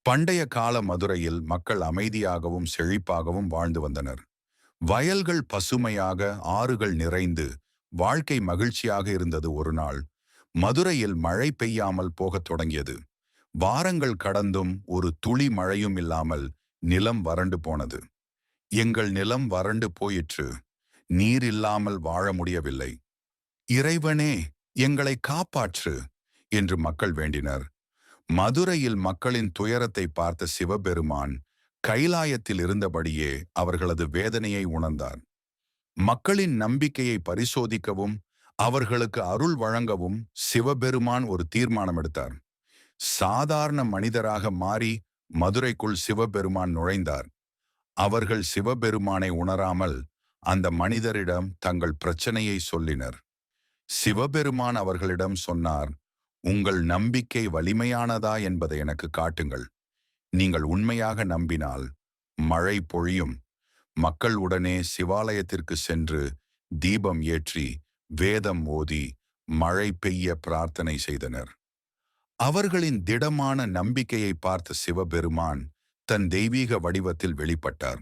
பண்டைய கால மதுரையில் மக்கள் அமைதியாகவும் செழிப்பாகவும் வாழ்ந்து வந்தனர். வயல்கள் பசுமையாக, ஆறுகள் நிறைந்து, வாழ்க்கை மகிழ்ச்சியாக இருந்தது. ஒரு நாள் மதுரையில் மழை பெய்யாமல் போகத் தொடங்கியது. வாரங்கள் கடந்தும் ஒரு துளி மழையும் இல்லாமல் நிலம் வறண்டு போனது. எங்கள் நிலம் வறண்டு போயிற்று, நீர் இல்லாமல் வாழ முடியவில்லை. இறைவனே, எங்களை காப்பாற்று என்று மக்கள் வேண்டினர். மதுரையில் மக்களின் துயரத்தை பார்த்த சிவபெருமான் கைலாயத்தில் இருந்தபடியே அவர்களது வேதனையை உணர்ந்தார். மக்களின் நம்பிக்கையை பரிசோதிக்கவும் அவர்களுக்கு அருள் வழங்கவும் சிவபெருமான் ஒரு தீர்மானம் எடுத்தார். சாதாரண மனிதராக மாறி மதுரைக்குள் சிவபெருமான் நுழைந்தார். அவர்கள் சிவபெருமானை உணராமல் அந்த மனிதரிடம் தங்கள் பிரச்சனையை சொல்லினர். சிவபெருமான் அவர்களிடம் சொன்னார், உங்கள் நம்பிக்கை வலிமையானதா என்பதை எனக்கு காட்டுங்கள். நீங்கள் உண்மையாக நம்பினால் மழை பொழியும். மக்கள் உடனே சிவாலயத்திற்கு சென்று தீபம் ஏற்றி வேதம் ஓதி மழை பெய்ய பிரார்த்தனை செய்தனர். அவர்களின் திடமான நம்பிக்கையை பார்த்த சிவபெருமான் தன் தெய்வீக வடிவத்தில் வெளிப்பட்டார்.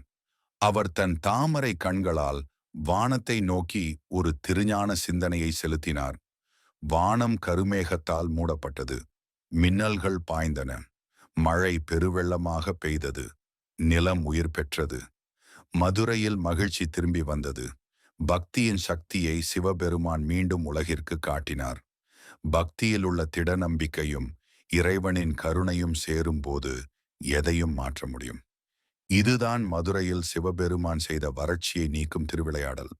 அவர் தன் தாமரை கண்களால் வானத்தை நோக்கி ஒரு திருஞான சிந்தனையை செலுத்தினார். வானம் கருமேகத்தால் மூடப்பட்டது. மின்னல்கள் பாய்ந்தன. மழை பெருவெள்ளமாக பெய்தது. நிலம் உயிர் பெற்றது. மதுரையில் மகிழ்ச்சி திரும்பி வந்தது. பக்தியின் சக்தியை சிவபெருமான் மீண்டும் உலகிற்கு காட்டினார். பக்தியில் உள்ள திட நம்பிக்கையும் இறைவனின் கருணையும் சேரும்போது எதையும் மாற்ற முடியும். இதுதான் மதுரையில் சிவபெருமான் செய்த வறட்சியை நீக்கும் திருவிளையாடல்.